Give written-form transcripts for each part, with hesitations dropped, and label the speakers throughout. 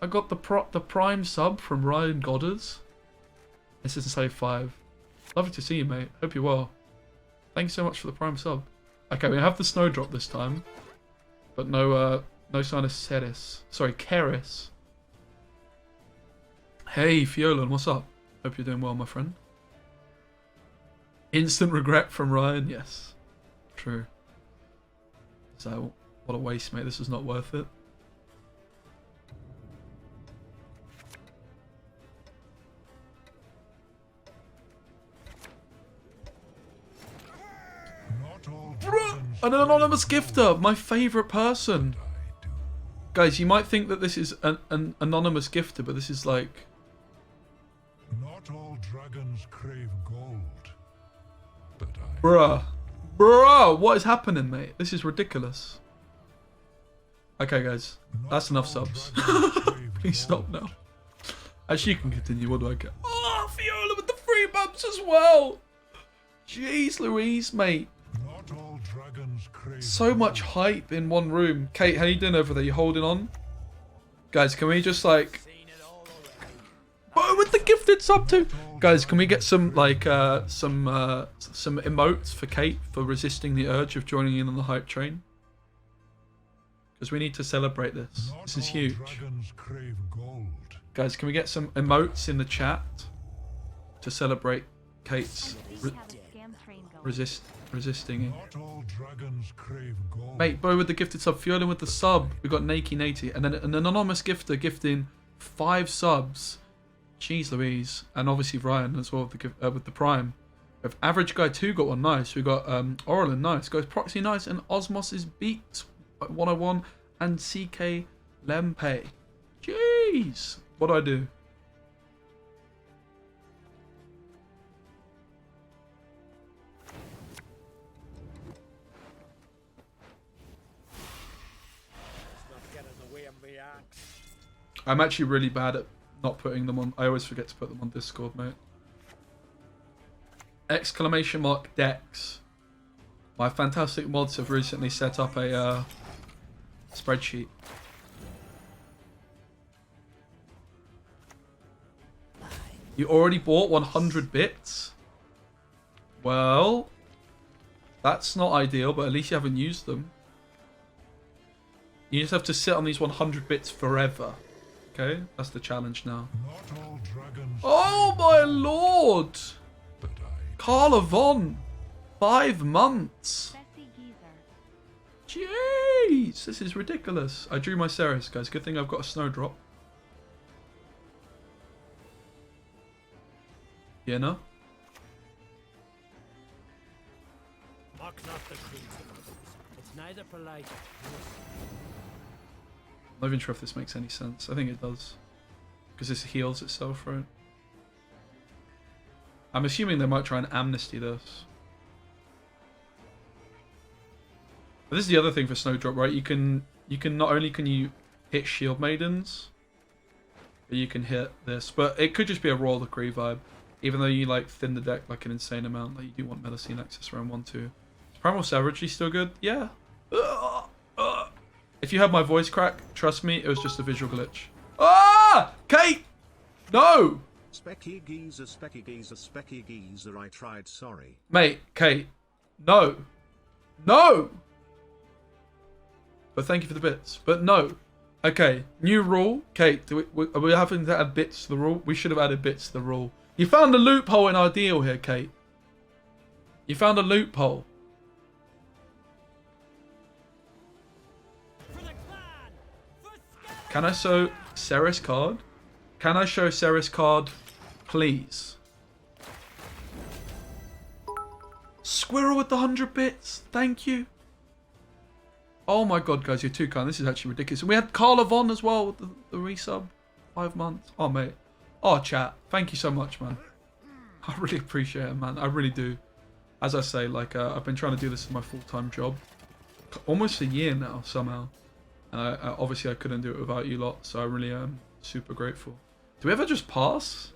Speaker 1: I got the prime sub from Ryan Goddard. This isn't say 5. Lovely to see you, mate. Hope you're well. Thank you so much for the prime sub. Okay, we have the snowdrop this time, but no sign of Cerys. Sorry, Cerys. Hey, Fiolan, what's up? Hope you're doing well, my friend. Instant regret from Ryan. Yes, true. So, what a waste, mate. This is not worth it. An anonymous gifter, my favourite person. Guys, you might think that this is an anonymous gifter, but this is like...
Speaker 2: Not all dragons crave gold, but
Speaker 1: Bruh, what is happening, mate? This is ridiculous. Okay, guys, that's enough subs. Please stop now. Actually, you can continue. What do I get? Oh, Fiola with the free bumps as well. Jeez Louise, mate. So much hype in one room. Kate, how you doing over there? You holding on? Guys, can we just like... Oh, with the gifted sub too. Guys, can we get some like some emotes for Kate for resisting the urge of joining in on the hype train? Because we need to celebrate this. This is huge. Guys, can we get some emotes in the chat to celebrate Kate's resisting? Mate, Bo with the gifted sub, Fiola with the sub. We got Nakey Natey, and then an anonymous gifter gifting 5 subs. Jeez Louise, and obviously Ryan as well with the prime. We have Average Guy 2 got one nice. We got Orlin nice, Goes Proxy nice, and Osmos is beat 101 and CK Lempe. Jeez, what do I do? I'm actually really bad at not putting them on. I always forget to put them on Discord, mate. Exclamation mark Dex. My fantastic mods have recently set up a spreadsheet. You already bought 100 bits? Well, that's not ideal, but at least you haven't used them. You just have to sit on these 100 bits forever. Okay, that's the challenge now. Oh my lord! Carla Von! 5 months! Jeez, this is ridiculous. I drew my Cerys, guys. Good thing I've got a snowdrop. Yeah, no?
Speaker 3: Mock not the creature. It's neither polite.
Speaker 1: I'm not even sure if this makes any sense. I think it does. Because this heals itself, right? I'm assuming they might try and amnesty this. But this is the other thing for Snowdrop, right? You can not only can you hit Shield Maidens, but you can hit this. But it could just be a Royal Decree vibe. Even though you like thin the deck like an insane amount, like you do want Medicine access around 1-2. Is Primal Savagery still good? Yeah. If you heard my voice crack, trust me, it was just a visual glitch. Ah! Kate! No!
Speaker 4: Specky geezer, I tried, sorry.
Speaker 1: Mate, Kate. No. No! But thank you for the bits. But no. Okay, new rule. Kate, are we having to add bits to the rule? We should have added bits to the rule. You found a loophole in our deal here, Kate. You found a loophole. Can I show Cerys card? Can I show Cerys card, please? Squirrel with the 100 bits. Thank you. Oh my god, guys, you're too kind. This is actually ridiculous. And we had Carla Von as well with the resub. 5 months. Oh, mate. Oh, chat. Thank you so much, man. I really appreciate it, man. I really do. As I say, like, I've been trying to do this as my full-time job. Almost a year now, somehow. And obviously I couldn't do it without you lot, so I really am super grateful. Do we ever just pass?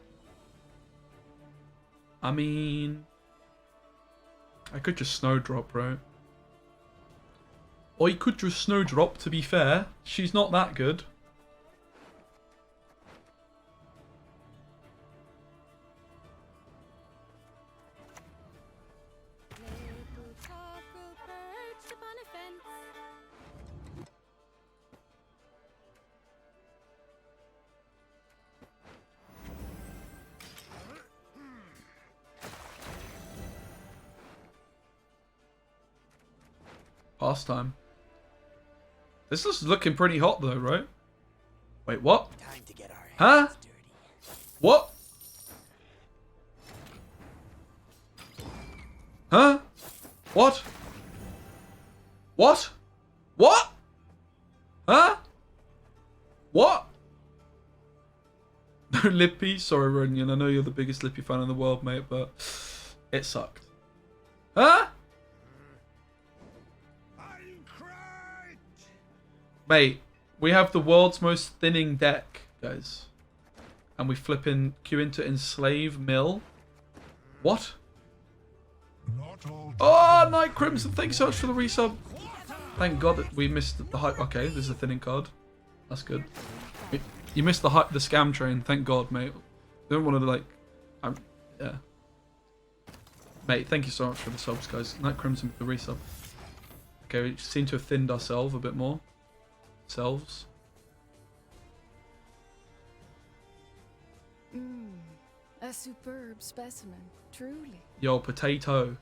Speaker 1: I mean... I could just snowdrop, right? Or you could just snowdrop, to be fair. She's not that good. Pastime. This is looking pretty hot though, right? Wait, what?
Speaker 3: Time to get our
Speaker 1: Huh?
Speaker 3: hands dirty.
Speaker 1: What? Huh? What? What? What? Huh? What? No Lippy? Sorry, Ronian. I know you're the biggest Lippy fan in the world, mate, but it sucked. Huh? Mate, we have the world's most thinning deck, guys. And we flipping queue into Enslave Mill. What?
Speaker 2: Not all
Speaker 1: Oh, Night Crimson, thanks so much for the resub. Thank God that we missed the hype. Okay, this is a thinning card. That's good. You missed the hype, the scam train. Thank God, mate. Don't want to like, yeah. Mate, thank you so much for the subs, guys. Night Crimson with the resub. Okay, we seem to have thinned ourselves a bit more. Selves.
Speaker 5: A superb specimen, truly.
Speaker 1: Yo, Potato.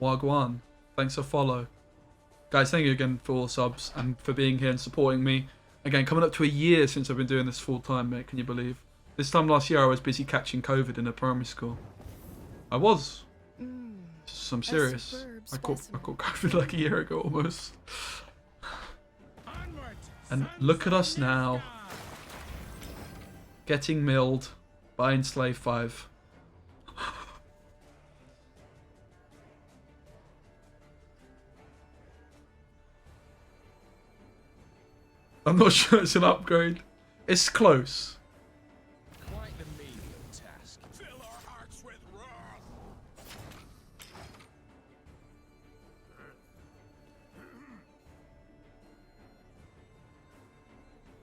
Speaker 1: Wagwan. Thanks for follow. Guys, thank you again for all the subs and for being here and supporting me. Again, coming up to a year since I've been doing this full time, mate. Can you believe? This time last year I was busy catching COVID in a primary school. I was. I'm serious. I caught COVID like a year ago almost. And look at us now. Getting milled by Enslave 5. I'm not sure it's an upgrade. It's close.
Speaker 6: Quite the menial task. Fill our hearts with wrath.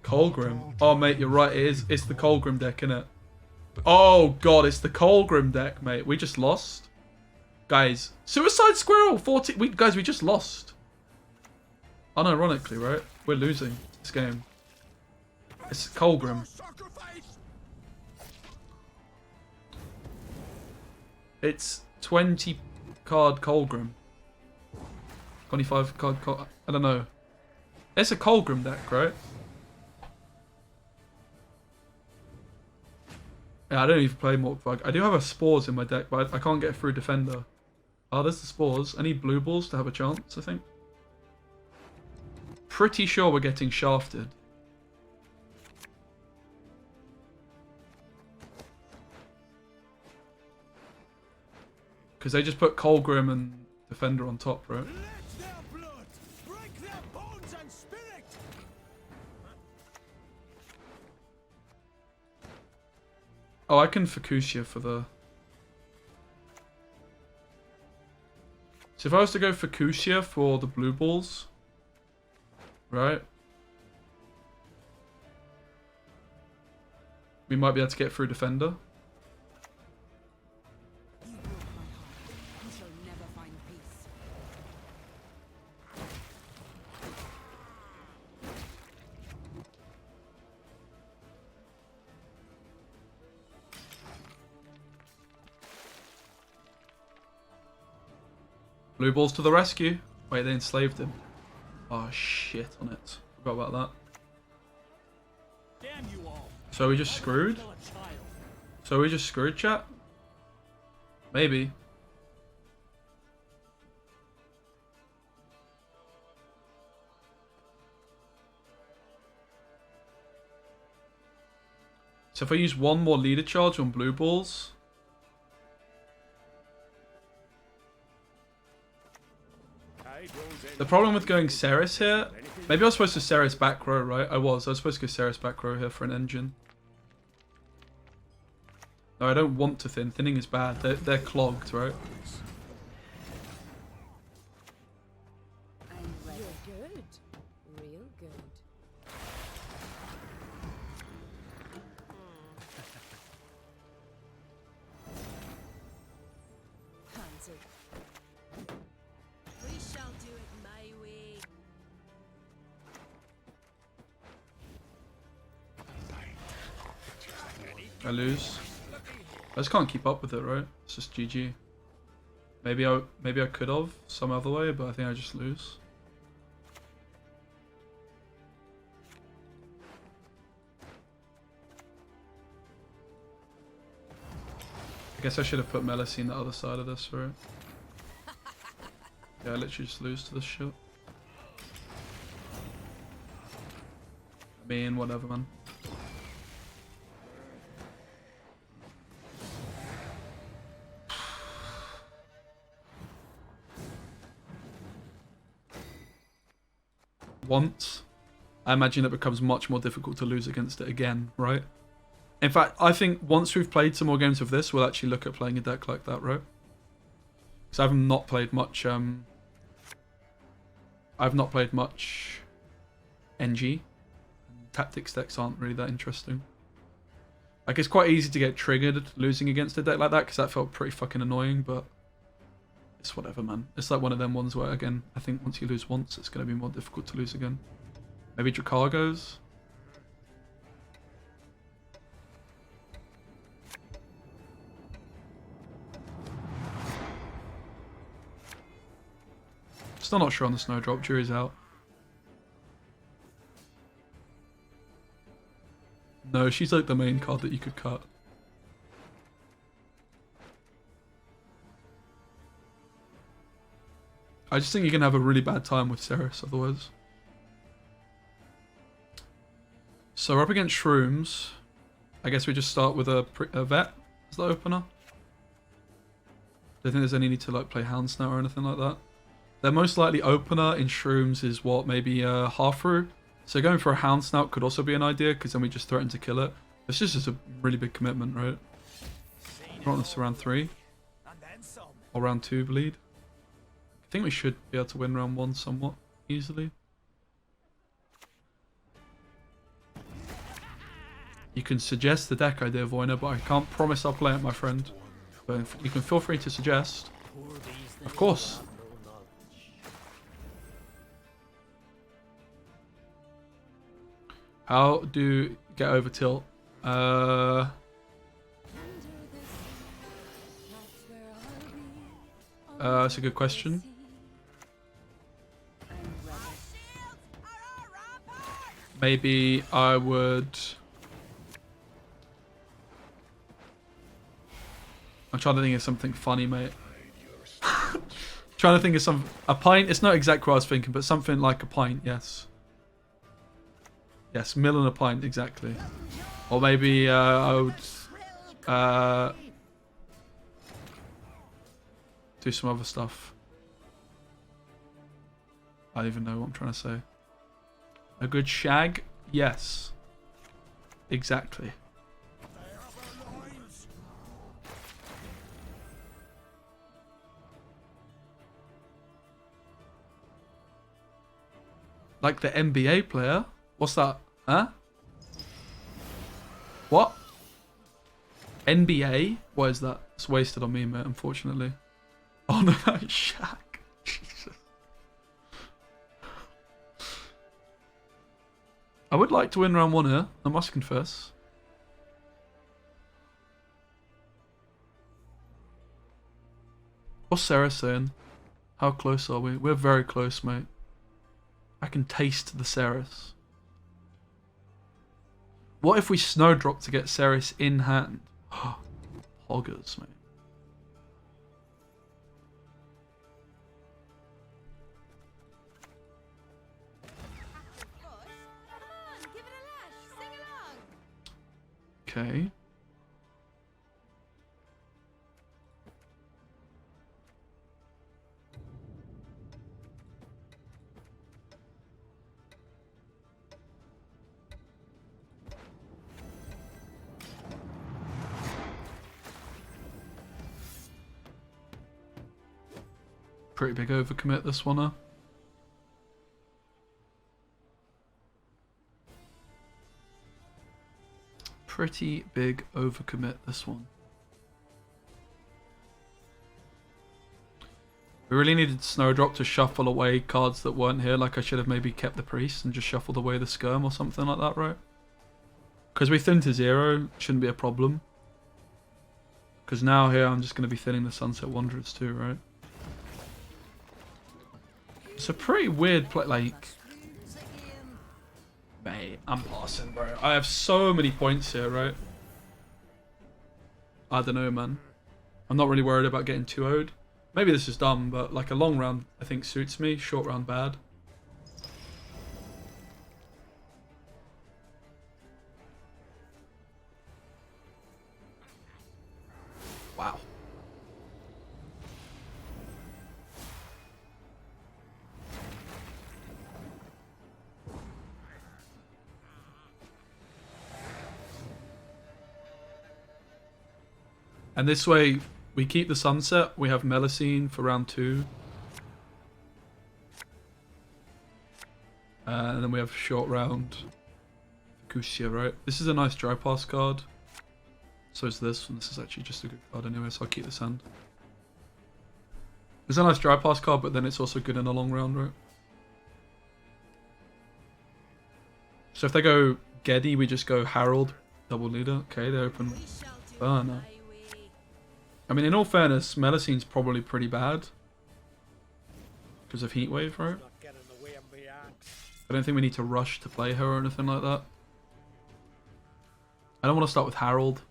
Speaker 1: Colgrim. Oh, mate, you're right. It is. It's the Colgrim deck, innit? Oh, God, it's the Colgrim deck, mate. We just lost. Guys, Suicide Squirrel 14. Guys, we just lost. Unironically, right? We're losing this game. It's Colgrim. It's 20 card Colgrim. 25 card. I don't know. It's a Colgrim deck, right? Yeah, I don't even play Morkbug. I do have a Spores in my deck, but I can't get through Defender. Oh, there's the Spores. I need blue balls to have a chance, I think. Pretty sure we're getting shafted. Because they just put Colgrim and Defender on top, right?
Speaker 3: Let their blood break their bones and spirit.
Speaker 1: Oh, I can Fukushia for the... So if I was to go Fukushia for the blue balls... Right? We might be able to get through Defender.
Speaker 5: You broke my heart. You shall never find peace.
Speaker 1: Blue balls to the rescue. Wait, they enslaved him. Oh shit on it. Forgot about that.
Speaker 3: Damn you all.
Speaker 1: So we just screwed?
Speaker 3: Kill a child.
Speaker 1: So we just screwed, chat? Maybe. So if I use one more leader charge on blue balls... The problem with going Cerys here... Maybe I was supposed to Cerys back row, right? I was supposed to go Cerys back row here for an engine. No, I don't want to thin. Thinning is bad. They're clogged, right?
Speaker 5: You're good. Real good. Hands up.
Speaker 7: We shall do it my way.
Speaker 1: I lose. I just can't keep up with it, right? It's just GG. Maybe I could have some other way, but I think I just lose. I guess I should have put Melusine the other side of this, right? Yeah, I literally just lose to this shit. I mean, whatever, man. Once, I imagine it becomes much more difficult to lose against it again, right? In fact, I think once we've played some more games of this, we'll actually look at playing a deck like that, right? Because I've not played much, NG. Tactics decks aren't really that interesting. Like, it's quite easy to get triggered losing against a deck like that, because that felt pretty fucking annoying, but it's whatever, man. It's like one of them ones where, again, I think once you lose once, it's going to be more difficult to lose again. Maybe Dracargos? Still not sure on the Snowdrop. Jury's out. No, she's like the main card that you could cut. I just think you're going to have a really bad time with Cerys otherwise. So we're up against Shrooms. I guess we just start with a Vet as the opener. Don't think there's any need to like play Houndsnout or anything like that. Their most likely opener in Shrooms is what, maybe Halfru. So going for a Houndsnout could also be an idea, because then we just threaten to kill it. It's just a really big commitment, right? I want this to round 3. Or round 2 bleed. I think we should be able to win round 1 somewhat easily. You can suggest the deck idea, Voiner, but I can't promise I'll play it, my friend. But you can feel free to suggest. Of course. How do get over tilt? That's a good question. Maybe I would... I'm trying to think of something funny, mate. Trying to think of a pint. It's not exactly what I was thinking, but something like a pint, yes. Yes, mill and a pint, exactly. Or maybe I would do some other stuff. I don't even know what I'm trying to say. A good shag? Yes. Exactly. Like the NBA player? What's that? Huh? What? NBA? What is that? It's wasted on me, mate, unfortunately. Oh no, that's Shaq. Jesus. I would like to win round 1 here, I must confess. What's Sarah saying? How close are we? We're very close, mate. I can taste the Cerys. What if we Snowdrop to get Cerys in hand? Hoggers, mate. Okay. Pretty big overcommit this one, huh? Pretty big overcommit this one. We really needed Snowdrop to shuffle away cards that weren't here. Like I should have maybe kept the Priest and just shuffled away the Skirm or something like that, right? Because we thin to 0, shouldn't be a problem. Because now here I'm just going to be thinning the Sunset Wanderers too, right? It's a pretty weird play. Like, mate, I'm passing, bro. I have so many points here, right? I don't know, man. I'm not really worried about getting 2-0'd. Maybe this is dumb, but like a long round, I think suits me. Short round, bad. Wow. And this way, we keep the sunset. We have Melusine for round 2. And then we have short round Fukushia, right? This is a nice dry pass card. So is this, and this is actually just a good card anyway, so I'll keep this hand. It's a nice dry pass card, but then it's also good in a long round, right? So if they go Geddy, we just go Harold, double leader. Okay, they open Burner. I mean, in all fairness, Melusine's probably pretty bad. Because of Heatwave, right? I don't think we need to rush to play her or anything like that. I don't want to start with Harold.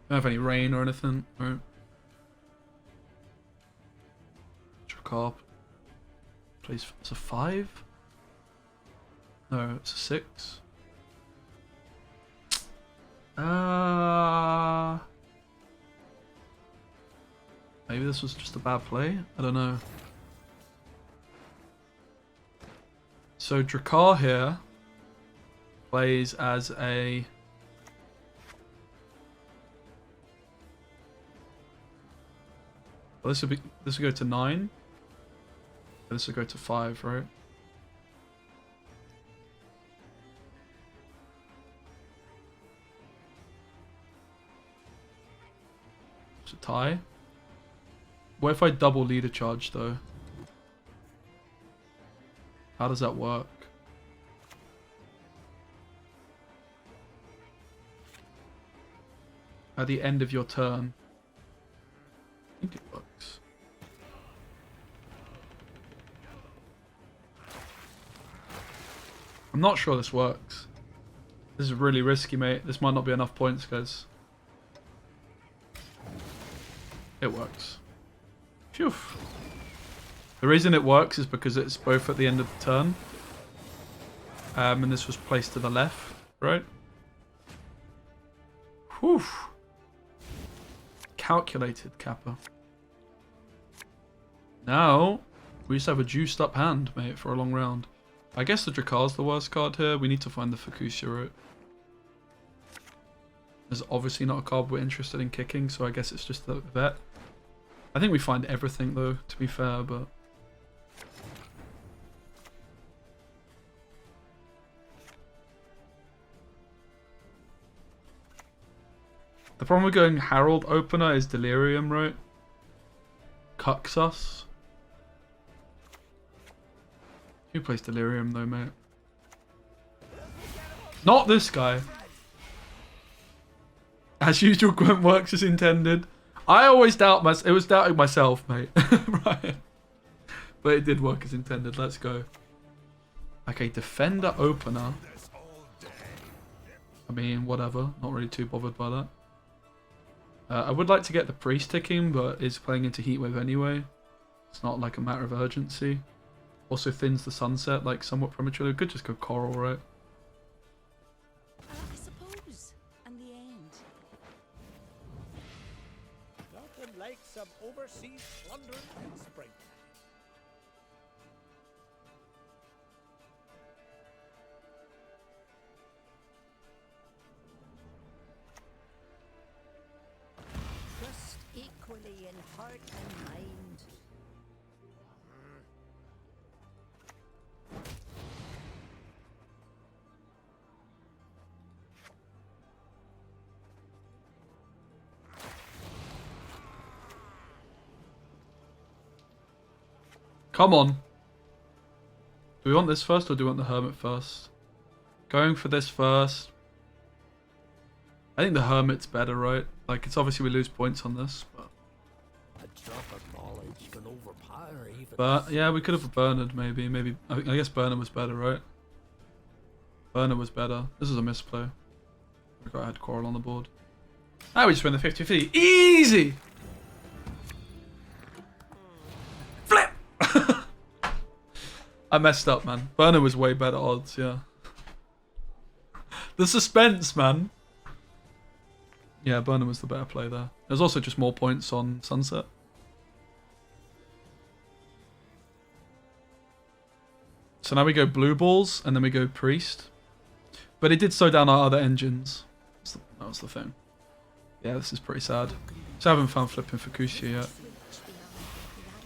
Speaker 1: Don't have any rain or anything, right? Dracarp plays. It's a 5? No, it's a 6. Maybe this was just a bad play. I don't know. So Dracar here plays as a. Well, this would go to 9. This would go to 5, right? It's a tie. What if I double leader charge though? How does that work? At the end of your turn. I think it works. I'm not sure this works. This is really risky, mate. This might not be enough points, guys. It works. Phew. The reason it works is because it's both at the end of the turn. And this was placed to the left, right? Whew. Calculated, Kappa. Now, we just have a juiced up hand, mate, for a long round. I guess the Dracar's the worst card here. We need to find the Fukushia route. There's obviously not a card we're interested in kicking, so I guess it's just the vet. I think we find everything though, to be fair, but... The problem with going Harold opener is Delirium, right? Cucks us. Who plays Delirium though, mate? Not this guy. As usual, Gwent works as intended. I always doubt it was doubting myself, mate. Right. But it did work as intended. Let's go. Okay, defender opener. I mean, whatever. Not really too bothered by that. I would like to get the priest ticking, but it's playing into Heatwave anyway. It's not like a matter of urgency. Also thins the sunset like somewhat prematurely. We could just go coral, right?
Speaker 5: I suppose. And the end.
Speaker 3: Nothing like some overseas plunder in spring.
Speaker 5: Trust equally in heart and mind.
Speaker 1: Come on. Do we want this first or do we want the hermit first? Going for this first. I think the Hermit's better, right? Like, it's obviously we lose points on this, but...
Speaker 3: A drop of knowledge can overpower even.
Speaker 1: But, yeah, we could have Bernard, maybe. Maybe, I guess Bernard was better, right? Bernard was better. This is a misplay. We got had Quarrel on the board. Now we just win the 50-50. Easy! Flip! I messed up, man. Bernard was way better odds, yeah. The suspense, man. Yeah, Burnham was the better play there. There's also just more points on Sunset. So now we go Blue Balls, and then we go Priest. But it did slow down our other engines. That was the thing. Yeah, this is pretty sad. So I haven't found flipping Fukushia yet.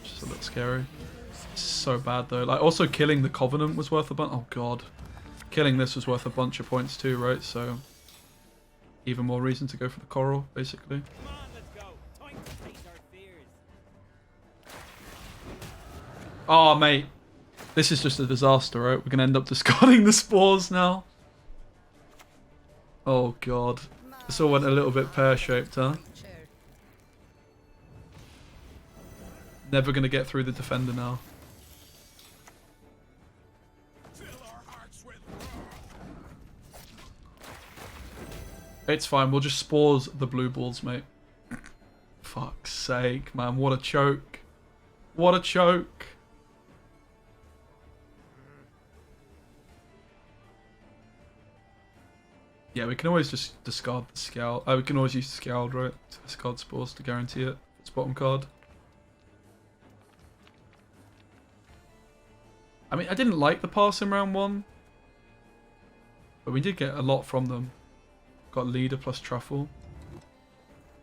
Speaker 1: Just a little scary. It's so bad though. Like, also killing the Covenant was worth a bunch. Oh god. Killing this was worth a bunch of points too, right? So... even more reason to go for the Coral, basically.
Speaker 3: Come on, let's go. Time to face our fears.
Speaker 1: Oh, mate. This is just a disaster, right? We're going to end up discarding the Spores now. Oh, God. This all went a little bit pear-shaped, huh? Never going to get through the Defender now. It's fine, we'll just Spores the Blue Balls, mate. Fuck's sake, man. What a choke. What a choke. Yeah, we can always just discard the Scout. We can always use the Scout, right? To discard Spores to guarantee it. It's bottom card. I mean, I didn't like the pass in round 1. But we did get a lot from them. Got Leader plus Truffle.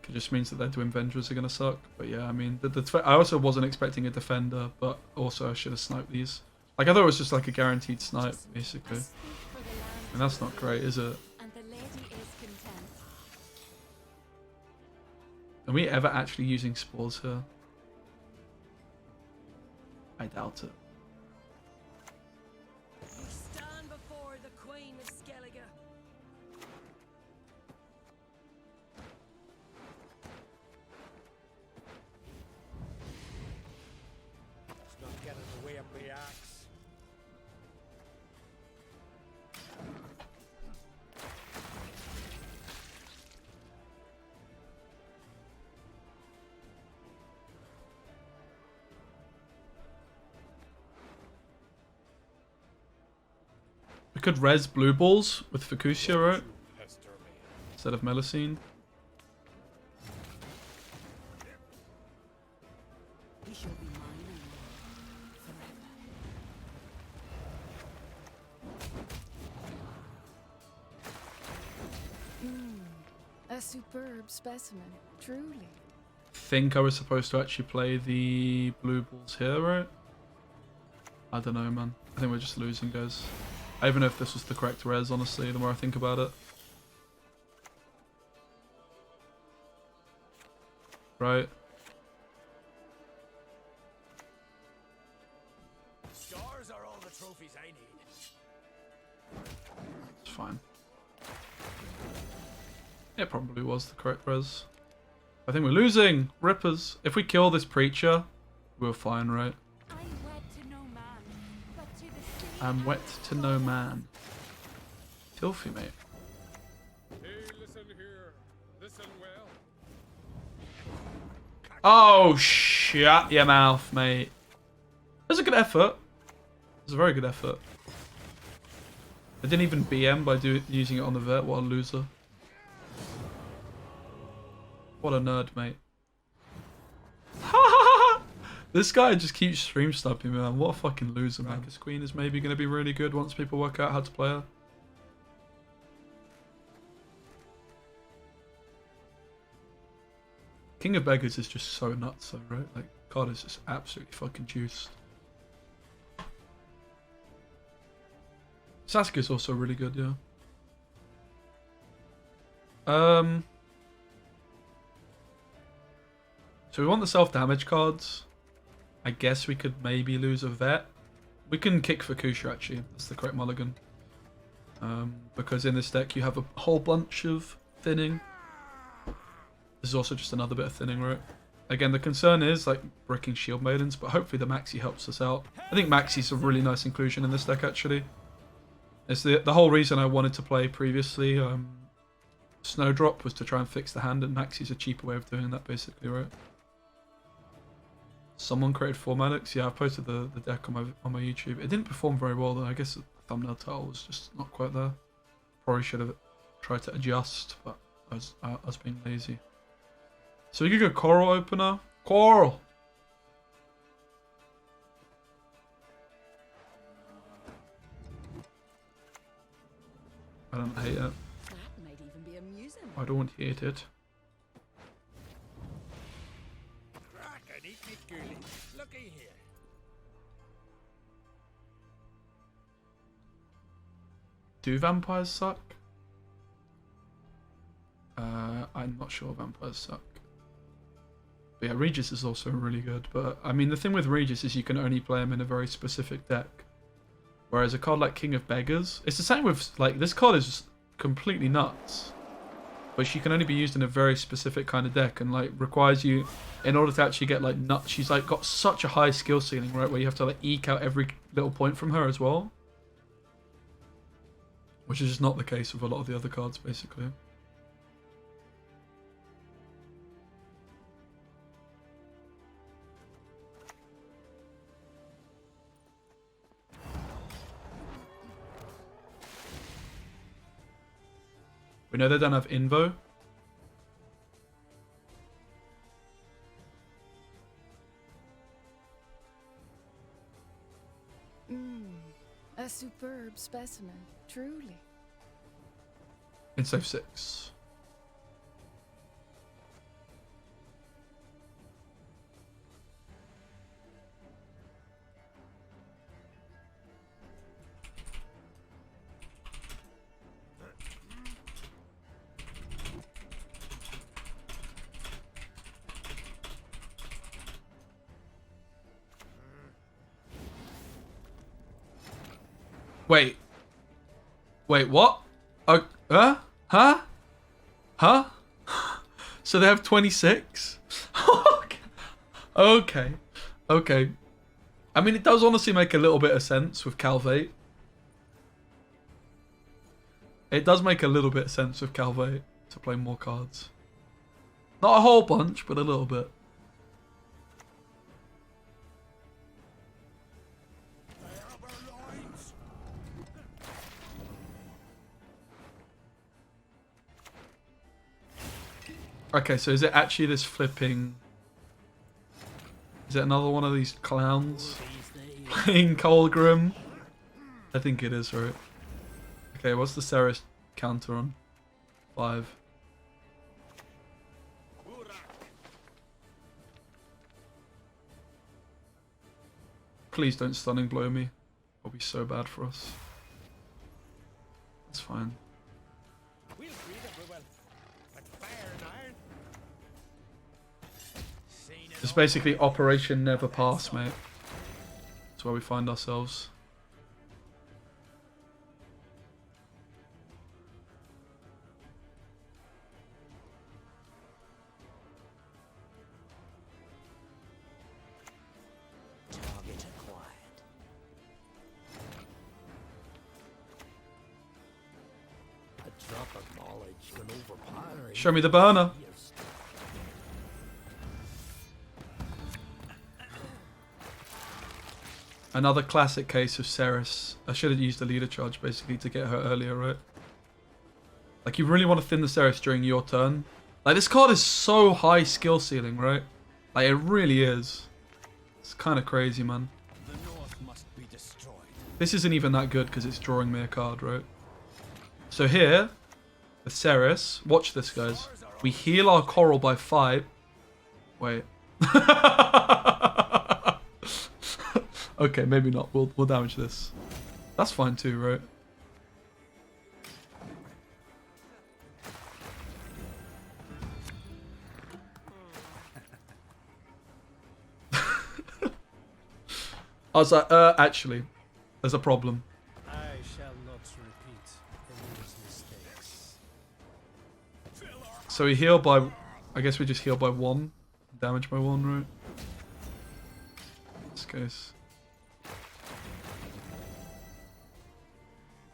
Speaker 1: It just means that their Twin Vendors are going to suck. But yeah, I mean, I also wasn't expecting a Defender, but also I should have sniped these. Like, I thought it was just like a guaranteed snipe, basically. And that's not great, is it? Are we ever actually using Spores here? I doubt it.
Speaker 7: Stand before the Queen of Skellige.
Speaker 3: Let's not get in the way of the axe.
Speaker 1: We could res Blue Balls with Fukushia, right? Instead of Melusine.
Speaker 5: We shall be mining forever.
Speaker 8: A superb specimen, truly.
Speaker 1: Think I was supposed to actually play the Blue Balls here, right? I don't know, man. I think we're just losing, guys. I don't even know if this was the correct res, honestly, the more I think about it. Right.
Speaker 3: Scars are all the trophies I need.
Speaker 1: It's fine. It probably was the correct res. I think we're losing! Rippers! If we kill this Preacher, we're fine, right? I'm wet to no man. Filthy, mate.
Speaker 6: Hey, listen here. Listen well.
Speaker 1: Oh, shut your mouth, mate. That was a good effort. It was a very good effort. I didn't even BM by using it on the vet. What a loser. What a nerd, mate. This guy just keeps stream sniping, man. What a fucking loser, man. This Queen is maybe going to be really good once people work out how to play her. King of Beggars is just so nuts, though, right? Like, God is just absolutely fucking juiced. Sasuke's also really good, yeah. So we want the self-damage cards. I guess we could maybe lose a vet. We can kick Fukusha, actually. That's the correct mulligan. Because in this deck you have a whole bunch of thinning. This is also just another bit of thinning, right? Again, the concern is like breaking Shield Maidens, but hopefully the Maxi helps us out. I think Maxi's a really nice inclusion in this deck, actually. It's the whole reason I wanted to play previously Snowdrop was to try and fix the hand, and Maxi's a cheaper way of doing that, basically, right? Someone created 4 Maddox. Yeah, I've posted the deck on my YouTube. It didn't perform very well, though. I guess the thumbnail title was just not quite there. Probably should have tried to adjust, but I was being lazy. So we could go Coral Opener. Coral! I don't hate it.
Speaker 5: That might even be amusing.
Speaker 1: I don't hate it.
Speaker 6: Looky here.
Speaker 1: Do vampires suck? I'm not sure vampires suck. But yeah, Regis is also really good. But I mean, the thing with Regis is you can only play him in a very specific deck. Whereas a card like King of Beggars, it's the same with, like, this card is just completely nuts. But she can only be used in a very specific kind of deck, and like requires you, in order to actually get like nuts, she's like got such a high skill ceiling, right, where you have to like eke out every little point from her as well. Which is just not the case with a lot of the other cards, basically. We know they don't have Invo.
Speaker 8: A superb specimen, truly.
Speaker 1: In save 6. Wait, what? Huh? So they have 26? Okay. I mean, it does honestly make a little bit of sense with Calvate. It does make a little bit of sense with Calvate to play more cards. Not a whole bunch, but a little bit. Okay, so is it actually this flipping... Is it another one of these clowns playing Colgrim? I think it is, right? Okay, what's the Cerys counter on? 5. Please don't stunning blow me. It'll be so bad for us. That's fine. It's basically Operation Never Pass, mate. That's where we find ourselves.
Speaker 3: Target acquired. A drop of knowledge can overpower.
Speaker 1: Show me the burner. Another classic case of Cerys. I should have used the leader charge basically to get her earlier, right? Like, you really want to thin the Cerys during your turn. Like, this card is so high skill ceiling, right? Like, it really is. It's kind of crazy, man.
Speaker 6: The North must be destroyed.
Speaker 1: This isn't even that good because it's drawing me a card, right? So here, with Cerys, watch this, guys. We heal our Coral by 5. Wait. Okay, maybe not. We'll damage this. That's fine too, right? I was like, actually, there's a problem.
Speaker 3: I shall not repeat Emil's mistakes.
Speaker 1: So we heal by... I guess we just heal by 1. Damage by 1, right? In this case.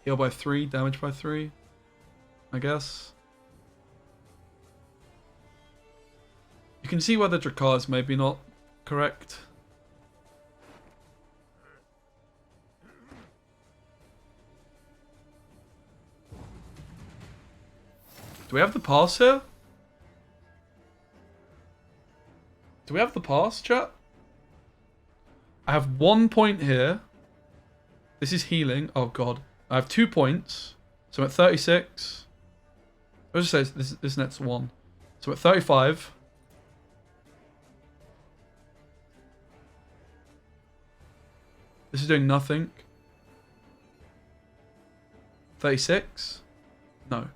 Speaker 1: Heal by 3, damage by 3. I guess. You can see why the Drakar's maybe not correct. Do we have the pass here? Do we have the pass, chat? I have 1 point here. This is healing. Oh god. I have 2 points. So I'm at 36. I'll just say this net's 1. So I'm at 35. This is doing nothing. 36? No.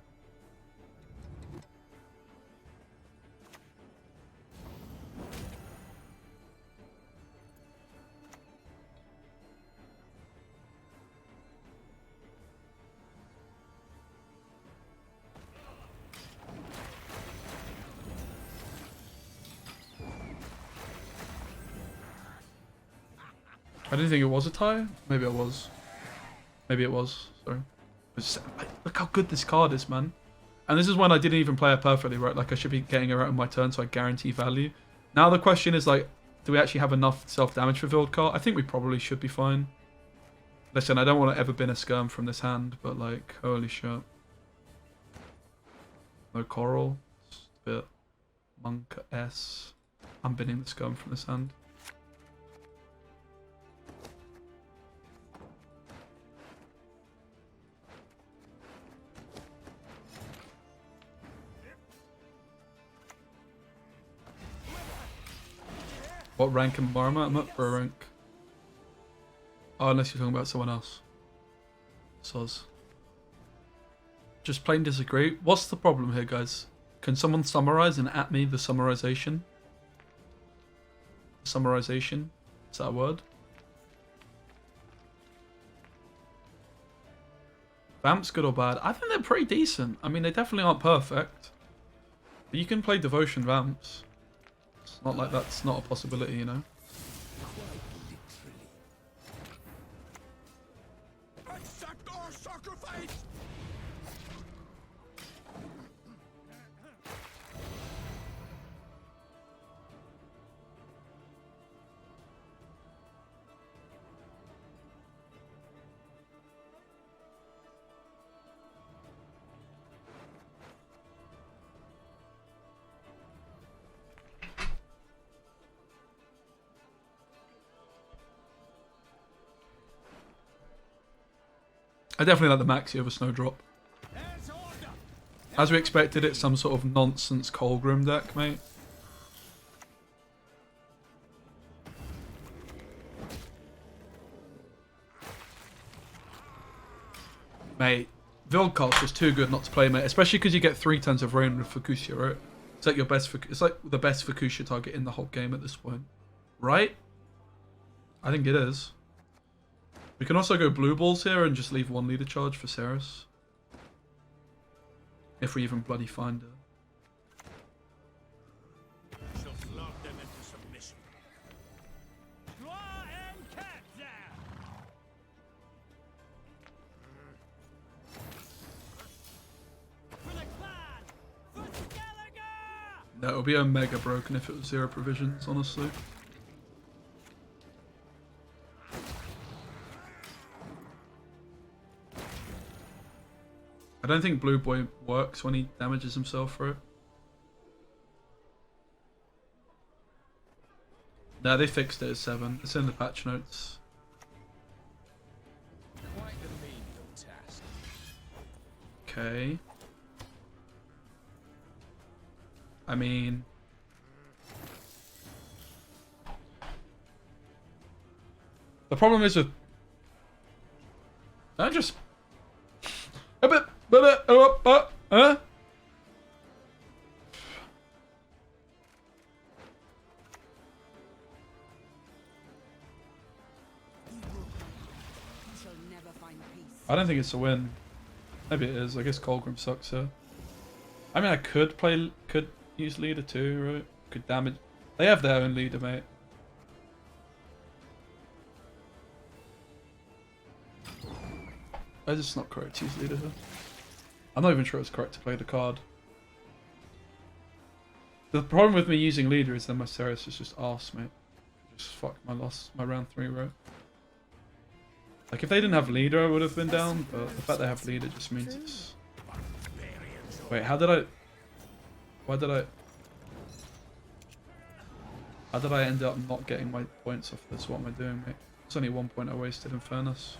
Speaker 1: I didn't think it was a tie. Maybe it was. Maybe it was. Sorry. Look how good this card is, man. And this is when I didn't even play it perfectly, right? Like I should be getting her out on my turn, so I guarantee value. Now the question is like, do we actually have enough self-damage for Vildkar? I think we probably should be fine. Listen, I don't want to ever bin a skirm from this hand, but like, holy shit. No coral. It's a bit monk S. I'm binning the skirm from this hand. What rank am I? I'm up for a rank. Oh, unless you're talking about someone else. Soz. Just plain disagree. What's the problem here, guys? Can someone summarize and at me the summarization? Summarization? Is that a word? Vamps good or bad? I think they're pretty decent. I mean, they definitely aren't perfect. But you can play Devotion Vamps. It's not like that's not a possibility, you know?
Speaker 6: Accept our sacrifice!
Speaker 1: I definitely like the Maxi over Snowdrop. As we expected, it's some sort of nonsense Colgrim deck, mate. Mate, Vildkar's just too good not to play, mate. Especially because you get 3 turns of rain with Fukushia, right? It's like your best. It's like the best Fukushia target in the whole game at this point, right? I think it is. We can also go blue balls here and just leave 1 leader charge for Cerys. If we even bloody find her.
Speaker 3: Shall flog them into submission. Draw and cat down. For the clan! For Skellige!
Speaker 1: No, it would be mega broken if it was 0 provisions, honestly. I don't think Blue Boy works when he damages himself for it. No, they fixed it as 7. It's in the patch notes.
Speaker 6: Quite the menial task.
Speaker 1: Okay. I mean... The problem is with... I just... Huh? I don't think it's a win. Maybe it is. I guess Colgrim sucks here. I mean, I could use leader too, right? Could damage. They have their own leader, mate. It's just not correct to use leader here. I'm not even sure it's correct to play the card. The problem with me using leader is that my Cerys is just arse, mate. Just fuck my round 3, right? Like, if they didn't have leader, I would have been down, but the fact they have leader just means it's... Wait, how did I end up not getting my points off this? What am I doing, mate? It's only 1 point I wasted, in fairness.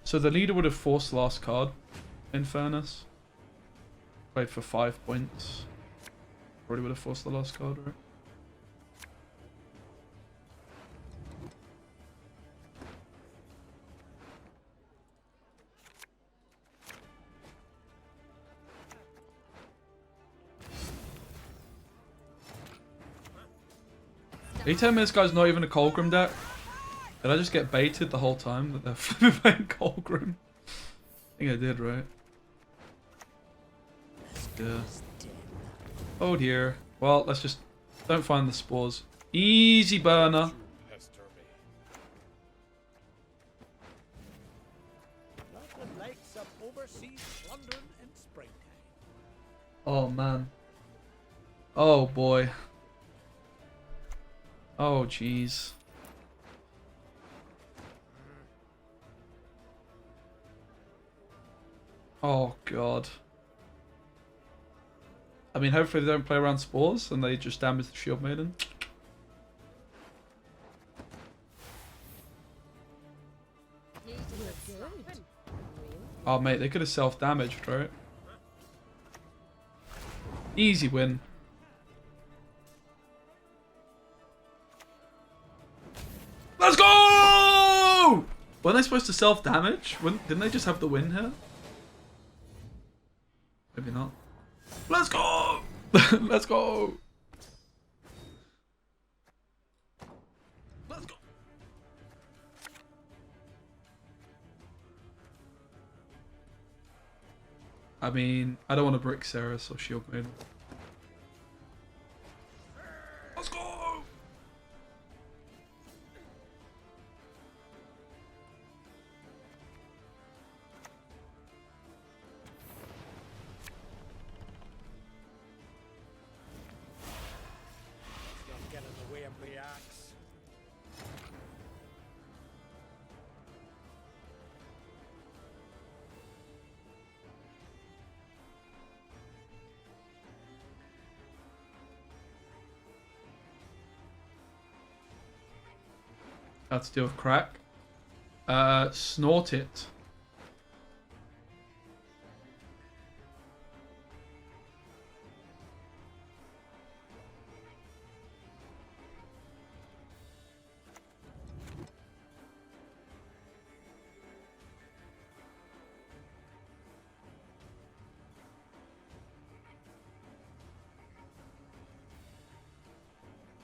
Speaker 1: So the leader would have forced the last card, in fairness. Played for 5 points. Probably would have forced the last card, right? Are you telling me this guy's not even a Colgrim deck? Did I just get baited the whole time that they're playing Colgrim? I think I did, right? Yeah. Oh dear. Well, let's just... Don't find the spores. Easy burner.
Speaker 3: Nothing like some overseas plundering in springtime.
Speaker 1: Oh man. Oh boy. Oh jeez. Oh god. I mean, hopefully they don't play around spores and they just damage the shield maiden. Oh mate, they could have self-damaged, right? Easy win. Let's go! Weren't they supposed to self-damage? Didn't they just have the win here? Maybe not. Let's go! Let's go! Let's go! I mean, I don't want to brick Cerys or shield maiden. Let's go!
Speaker 3: Get in the way of my axe.
Speaker 1: That's deal with crack. Snort it.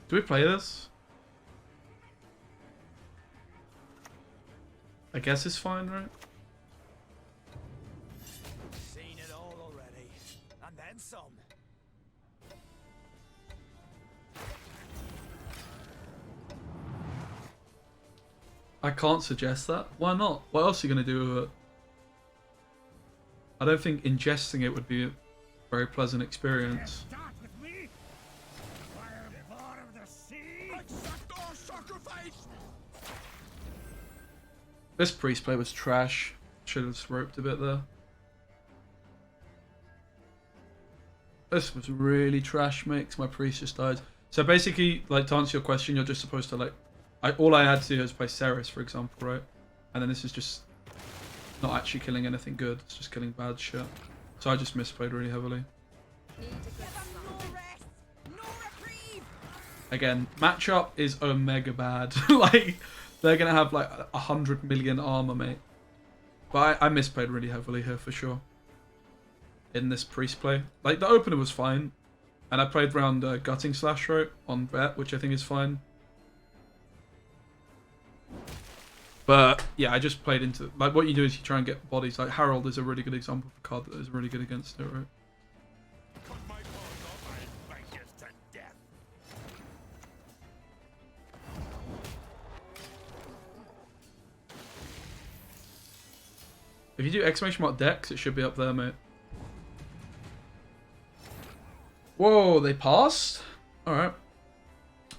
Speaker 1: Do we play this? I guess it's fine, right?
Speaker 3: Seen it all already. And then some.
Speaker 1: I can't suggest that. Why not? What else are you going to do with it? I don't think ingesting it would be a very pleasant experience.
Speaker 3: Start with me. Fireball of the sea. Accept our sacrifice.
Speaker 1: This priest play was trash. Should have roped a bit there. This was really trash, mate, 'cause my priest just died. So basically, like, to answer your question, you're just supposed to, like... all I had to do is play Cerys, for example, right? And then this is just not actually killing anything good. It's just killing bad shit. So I just misplayed really heavily. Again, matchup is omega bad. Like, they're going to have, like, 100 million armor, mate. But I misplayed really heavily here, for sure. In this priest play. Like, the opener was fine. And I played round Gutting Slash, right? On bet, which I think is fine. But yeah, I just played into like what you do is you try and get bodies. Like Harold is a really good example of a card that is really good against it, right?
Speaker 3: Cut my paws off, I'll bite you to death.
Speaker 1: If you do exclamation mark Dex, it should be up there, mate. Whoa, they passed? Alright.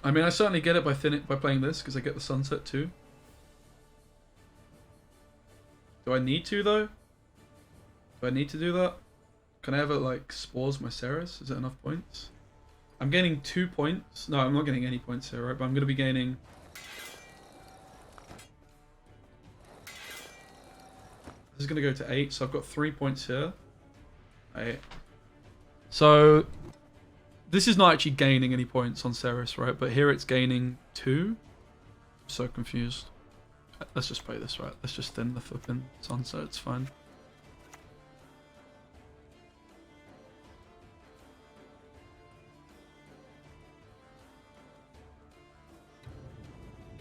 Speaker 1: I mean, I certainly get it by playing this, because I get the sunset too. Do I need to, though? Do I need to do that? Can I ever, like, spores my Cerys? Is that enough points? I'm gaining 2 points. No, I'm not getting any points here, right? But I'm going to be gaining... This is going to go to 8, so I've got 3 points here. 8. So... This is not actually gaining any points on Cerys, right? But here it's gaining 2. I'm so confused. Let's just play this, right? Let's just thin the flipping sunset, it's fine.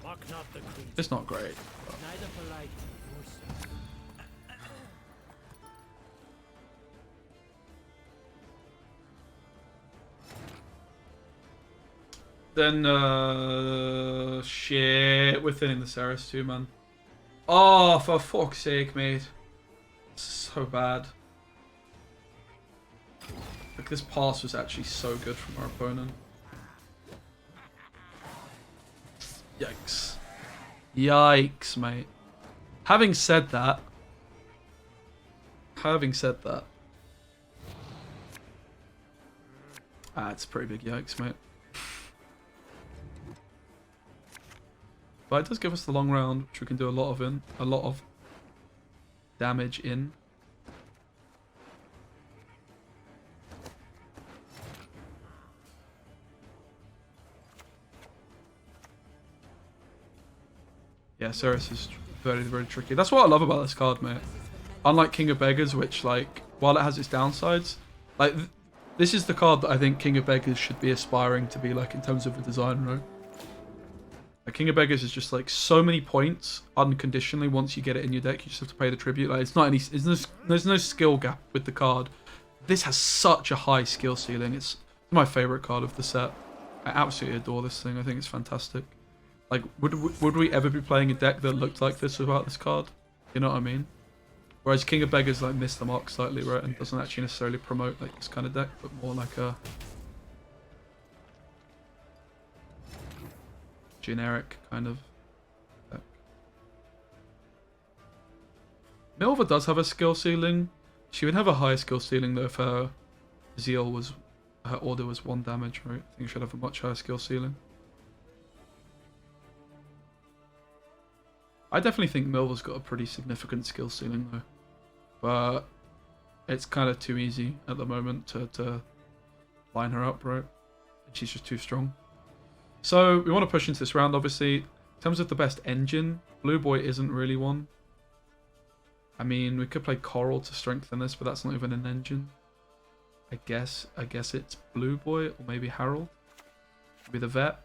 Speaker 3: Mock not the queen.
Speaker 1: It's not great. But...
Speaker 3: Neither polite nor so.
Speaker 1: Then, shit, we're thinning the Cerys too, man. Oh, for fuck's sake, mate. So bad. Like, this pass was actually so good from our opponent. Yikes. Yikes, mate. Having said that... Ah, it's a pretty big yikes, mate. But it does give us the long round, which we can do a lot of damage in. Yeah, Cerys is very, very tricky. That's what I love about this card, mate. Unlike King of Beggars, which, like, while it has its downsides, like, this is the card that I think King of Beggars should be aspiring to be like in terms of a design, right? Like, King of Beggars is just like so many points unconditionally. Once you get it in your deck, you just have to pay the tribute. Like, it's not any, there's no skill gap with the card. This has such a high skill ceiling. It's my favorite card of the set. I absolutely adore this thing. I think it's fantastic. Like, would we ever be playing a deck that looked like this without this card? You know what I mean? Whereas King of Beggars like missed the mark slightly, right, and doesn't actually necessarily promote like this kind of deck, but more like a generic kind of deck. Milva does have a skill ceiling. She would have a higher skill ceiling though if her zeal was, her order was 1 damage, right? I think she should have a much higher skill ceiling. I definitely think Milva's got a pretty significant skill ceiling though, but it's kind of too easy at the moment to line her up, right? She's just too strong. So we want to push into this round, obviously. In terms of the best engine, Blue Boy isn't really one. I mean, we could play Coral to strengthen this, but that's not even an engine. I guess it's Blue Boy or maybe Harold. Maybe the Vet.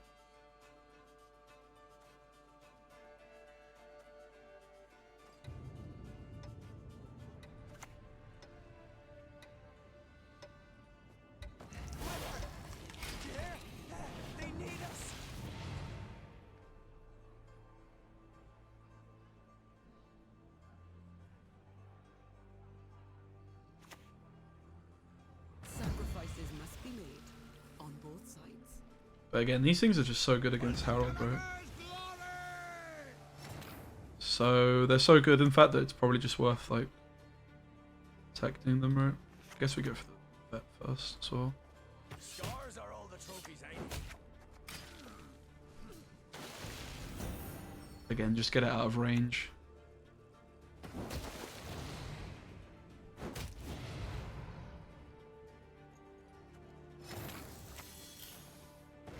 Speaker 7: Sacrifices must be made on both sides.
Speaker 1: But again, these things are just so good against Harold, bro. So they're so good, in fact, that it's probably just worth like protecting them, right? I guess we go for the Vet first as well.
Speaker 3: Scars are all the trophies, eh?
Speaker 1: Again, just get it out of range.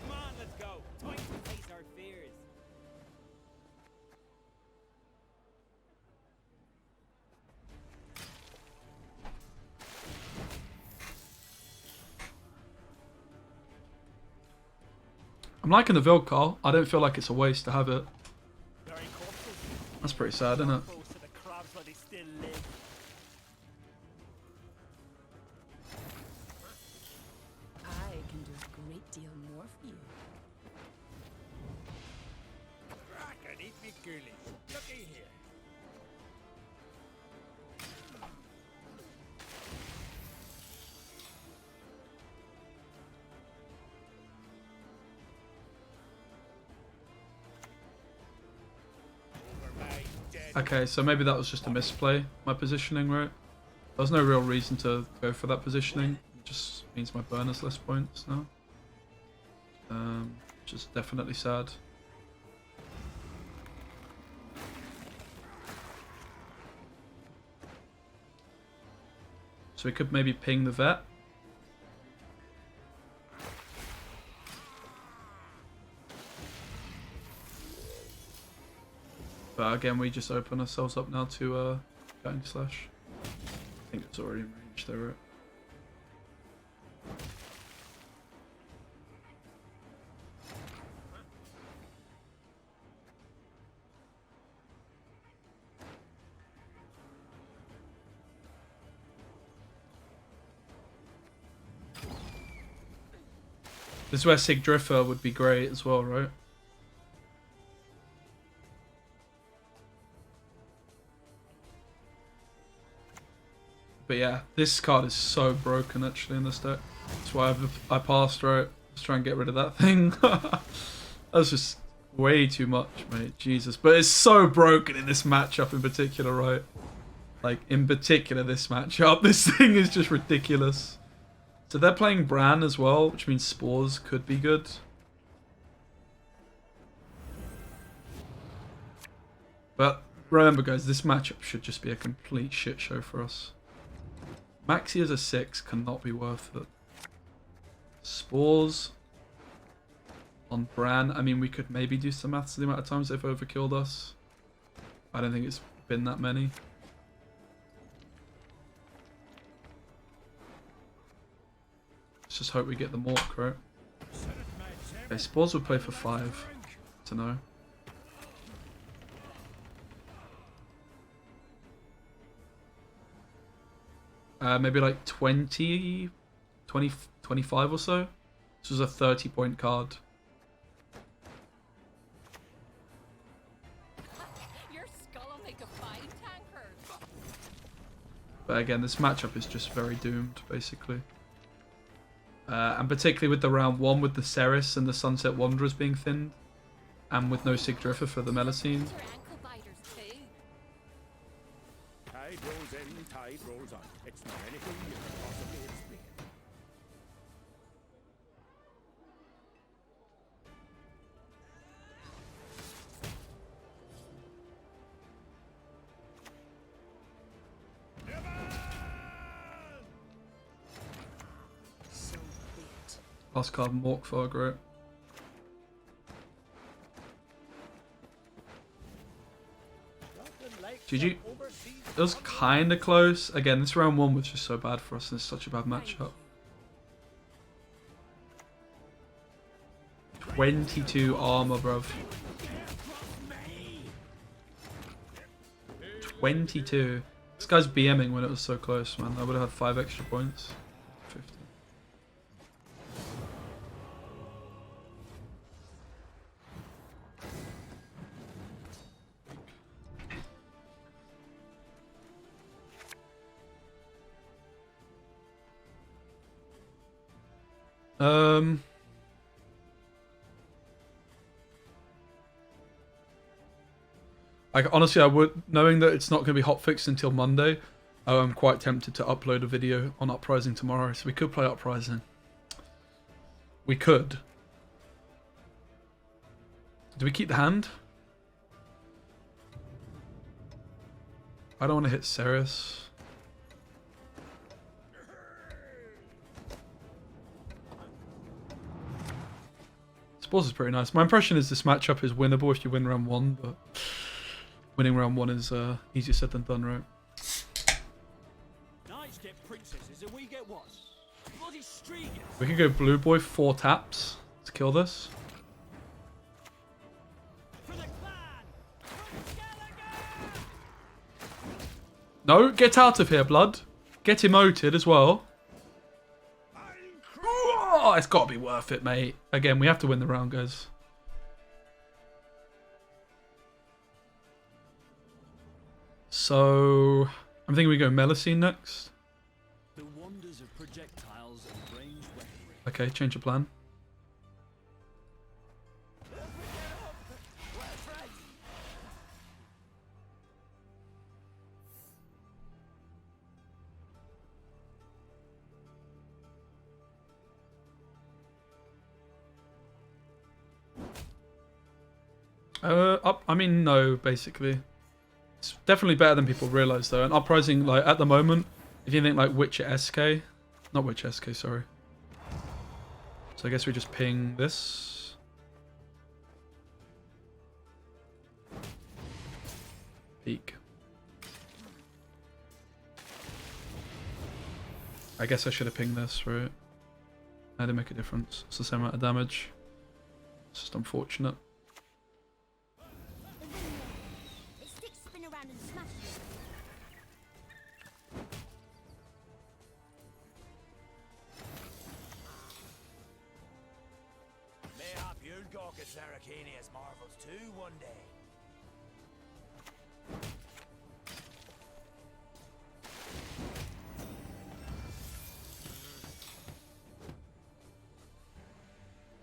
Speaker 3: Come on, let's go. Time to face our fears.
Speaker 1: I'm liking the Vilcar. I don't feel like it's a waste to have it.
Speaker 3: Very corpses.
Speaker 1: That's pretty sad, isn't it?
Speaker 3: Close to the crabs while they still live.
Speaker 7: I can do a great deal more for you.
Speaker 3: I can eat me ghoulies. Looky here.
Speaker 1: Okay, so maybe that was just a misplay, my positioning, right? There's no real reason to go for that positioning. It just means my burn has less points now. Which is definitely sad. So we could maybe ping the vet. But again, we just open ourselves up now to Gang Slash. I think it's already in range there, right? This is where Sigdriffer would be great as well, right? But yeah, this card is so broken actually in this deck. That's why I passed, right? Let's try and get rid of that thing. That's just way too much, mate. Jesus. But it's so broken in this matchup in particular, right? Like, in particular this matchup. This thing is just ridiculous. So they're playing Bran as well, which means Spores could be good. But remember, guys, this matchup should just be a complete shit show for us. Maxi as a 6 cannot be worth it. Spores on Bran. I mean, we could maybe do some maths to the amount of times they've overkilled us. I don't think it's been that many. Let's just hope we get the Mork, right? Okay, Spores would play for 5. To know. Maybe like 20, 25 or so. This was a 30-point card.
Speaker 7: Your skull will make a fine tankard.
Speaker 1: But again, this matchup is just very doomed, basically. And particularly with the round 1 with the Cerys and the Sunset Wanderers being thinned. And with no Sigdriffer for the Melusine.
Speaker 7: Your ankle biters too.
Speaker 3: Tide rolls in, tide rolls on. It's not anything you can possibly explain.
Speaker 7: So be it.
Speaker 1: Last card, Morkfog, right? GG. It was kind of close. Again, this round 1 was just so bad for us and it's such a bad matchup. 22 armor, bruv. 22. This guy's BMing when it was so close, man. I would have had 5 extra points. 50. Honestly, I would, knowing that it's not going to be hotfixed until Monday, I'm quite tempted to upload a video on Uprising tomorrow, so we could play Uprising. We could. Do we keep the hand? I don't want to hit Cerys. Spores is pretty nice. My impression is this matchup is winnable if you win round 1, but winning round 1 is easier said than done, right?
Speaker 3: Knights get princesses and we get what? Bloody Striegers.
Speaker 1: We could go Blue Boy 4 taps to kill this.
Speaker 3: For the clan! From Gallagher!
Speaker 1: No, get out of here, blood. Get emoted as well. Oh, it's got to be worth it, mate. Again, we have to win the round, guys. So, I'm thinking we go Melusine next.
Speaker 3: The wonders of projectiles and ranged weaponry.
Speaker 1: Okay, change of plan. I mean, no, basically. It's definitely better than people realise, though. And uprising, like, at the moment, if you think, like, Witcher SK... Not Witcher SK, sorry. So I guess we just ping this. Peak. I guess I should have pinged this, right? That didn't make a difference. It's the same amount of damage. It's just unfortunate.
Speaker 3: Mayhap you'll gawk at Arcania's marvels too one day.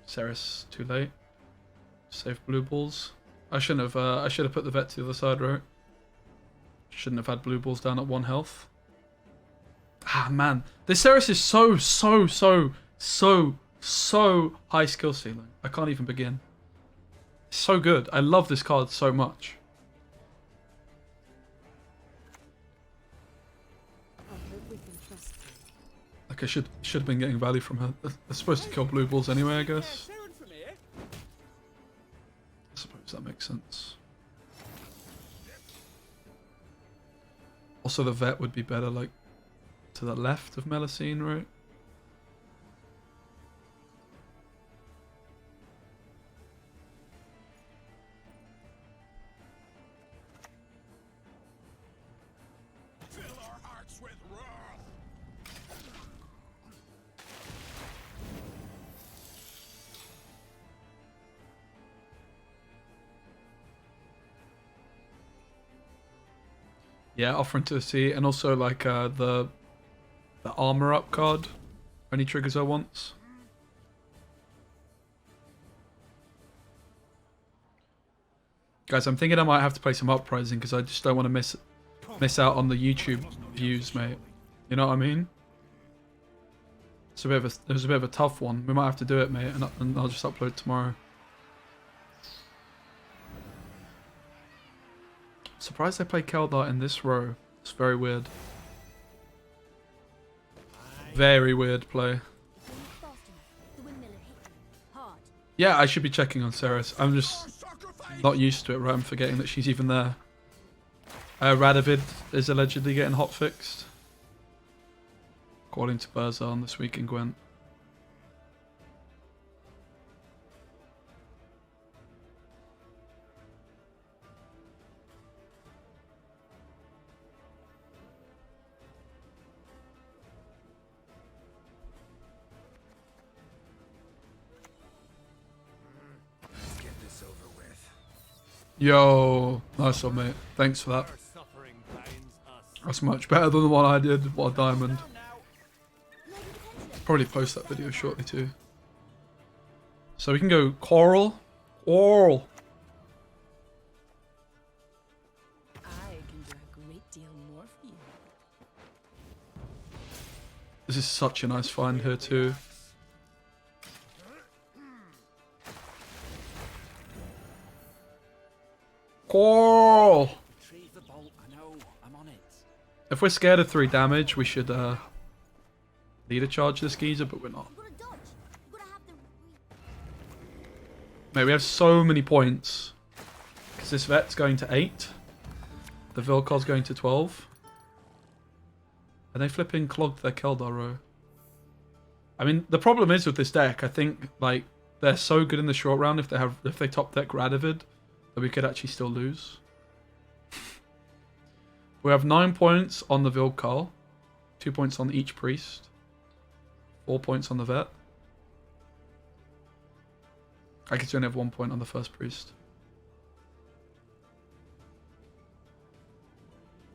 Speaker 1: Cerys, too late. Save blue balls. I shouldn't have. I should have put the vet to the other side, right? Shouldn't have had blue balls down at 1 health. Ah man, this Cerys is so high skill ceiling. I can't even begin. It's so good. I love this card so much. Like I should have been getting value from her. They're supposed to kill blue balls anyway, I guess. I suppose that makes sense. Also, the vet would be better, like, to the left of Melusine, right?
Speaker 6: Fill our hearts with wrath.
Speaker 1: Yeah, offering to the sea, and also like the armor up card only triggers her once. Guys, I'm thinking I might have to play some uprising because I just don't want to miss out on the YouTube views, mate. You know what I mean? It was a bit of a tough one. We might have to do it, mate, and I'll just upload tomorrow. Surprised they play Keldar in this row. It's very weird. Very weird play. Yeah, I should be checking on Cerys. I'm just not used to it, right? I'm forgetting that she's even there. Radovid is allegedly getting hotfixed. According to Burzon this week in Gwent. Yo, nice one, mate. Thanks for that. That's much better than the one I did. What a diamond. Probably post that video shortly too. So we can go Coral. Coral.
Speaker 7: I can do a great deal more for you.
Speaker 1: This is such a nice find here too. Coral.
Speaker 3: Retrieve the bolt, I know, I'm on it.
Speaker 1: If we're scared of 3 damage, we should leader charge this geezer, but we're not. Mate, we have so many points. Because this vet's going to 8. The Vilkar's going to 12. And they flipping clogged their Keldar row. I mean, the problem is with this deck, I think, like, they're so good in the short round if they top deck Radovid that we could actually still lose. We have 9 points on the Vilkal, 2 points on each priest, 4 points on the vet. I guess you only have 1 point on the first priest.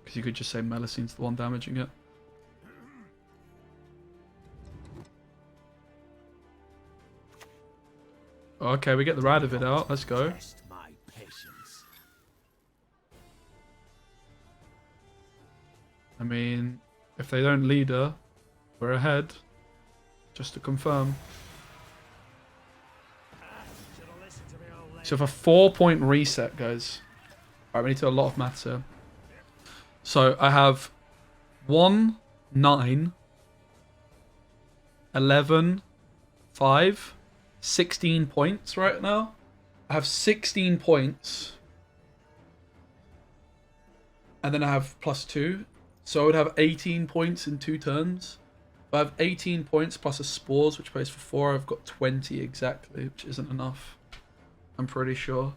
Speaker 1: Because you could just say Melicine's the one damaging it. Okay, we get the Radovid out. Let's go.
Speaker 3: Test my patience.
Speaker 1: I mean, if they don't lead her, we're ahead. Just to confirm.
Speaker 3: Should've listened to me, old lady.
Speaker 1: So for 4-point reset, guys. Alright, we need to do a lot of maths here. So I have 1, 9, 11, 5, 16 points right now. I have 16 points. And then I have +2. So I would have 18 points in 2 turns. If I have 18 points plus a spores, which pays for 4, I've got 20 exactly, which isn't enough. I'm pretty sure.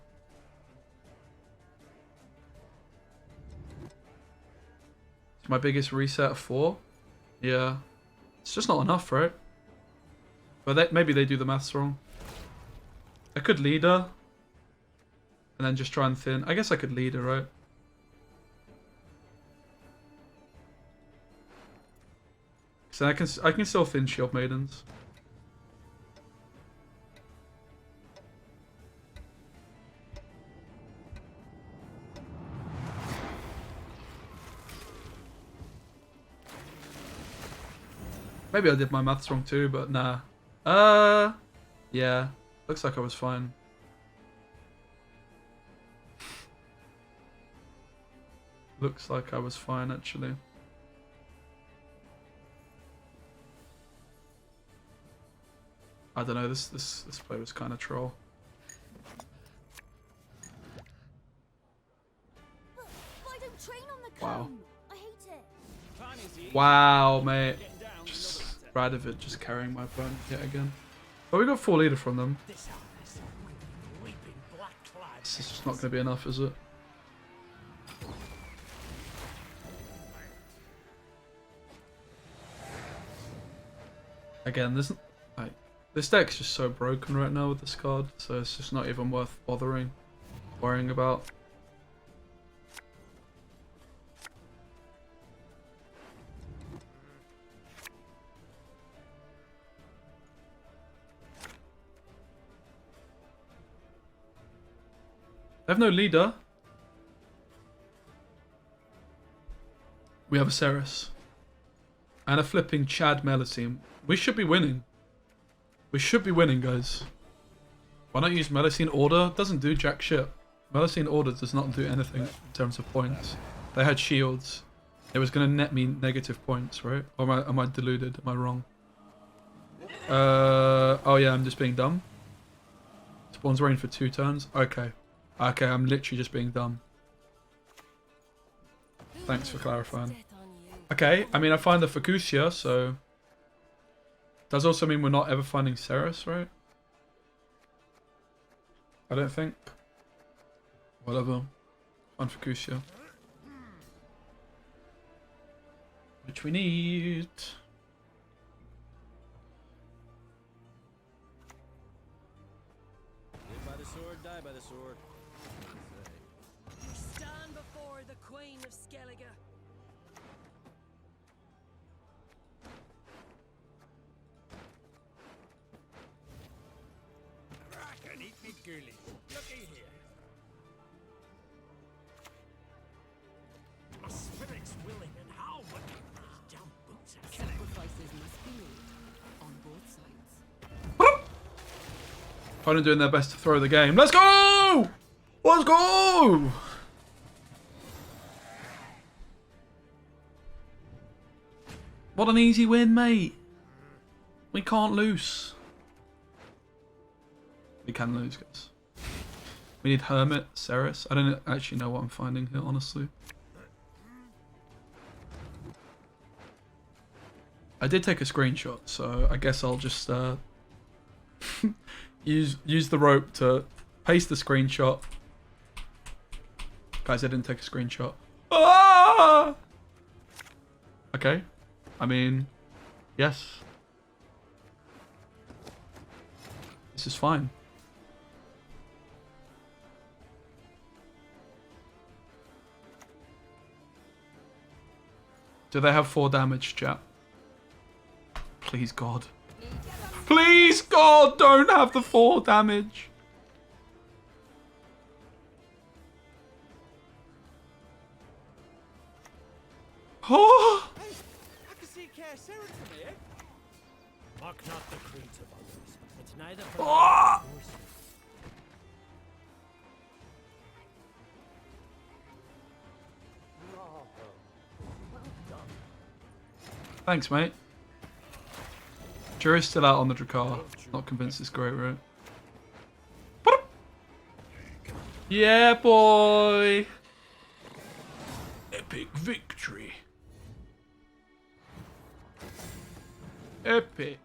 Speaker 1: It's my biggest reset of 4. Yeah. It's just not enough, right? But maybe they do the maths wrong. I could lead her. And then just try and thin. I guess I could lead her, right? So I can still thin Shield Maidens. Maybe I did my maths wrong too, but nah. Yeah. Looks like I was fine. Looks like I was fine, actually. I don't know, this play was kind of troll.
Speaker 5: Why don't train on the
Speaker 1: Wow.
Speaker 5: cone? I hate it.
Speaker 3: Climbing's easy.
Speaker 1: Wow, mate.
Speaker 3: Getting down,
Speaker 1: Just
Speaker 3: you know what's
Speaker 1: Radovid just carrying my opponent yet again. But we got 4 leader from them.
Speaker 3: this harness. Weeping black clouds.
Speaker 1: This is just not going to be enough, is it? Again, this deck's just so broken right now with this card, so it's just not even worth worrying about. They have no leader. We have a Cerys. And a flipping Chad Melicine. We should be winning. We should be winning, guys. Why not use Melicine Order? Doesn't do jack shit. Melicine Order does not do anything in terms of points. They had shields. It was going to net me negative points, right? Or am I deluded? Am I wrong? Oh yeah, I'm just being dumb. Spawns rain for 2 turns. Okay. Okay, I'm literally just being dumb. Thanks for clarifying. Okay, I mean I find the Fucusia, so... Does also mean we're not ever finding Cerys, right? I don't think. Whatever. Find Fucusia. Which we need.
Speaker 3: Live by the sword, die by the sword.
Speaker 7: Stand before the Queen of Skellige.
Speaker 3: Crack and eat me girly. Looky here. My spirit's willing and how, but these damn boots are killing.
Speaker 7: Sacrifices must be made on both sides.
Speaker 1: Opponent doing their best to throw the game. Let's go! Let's go! What an easy win, mate. We can't lose. We can lose, guys. We need Hermit, Cerys. I don't actually know what I'm finding here, honestly. I did take a screenshot, so I guess I'll just use the rope to paste the screenshot. Guys, I didn't take a screenshot. Ah! Okay. I mean, yes. This is fine. Do they have 4 damage, chat? Please, God. Please, God, don't have the 4 damage. Oh!
Speaker 3: I can see Care Cerys from here. Mock not the creeds of others. It's neither for
Speaker 1: Ah!
Speaker 3: nor sin.
Speaker 1: Thanks, mate. Jury's still out on the Drakkar. Not convinced it's great, right? Yeah, boy! Epic victory. Epic.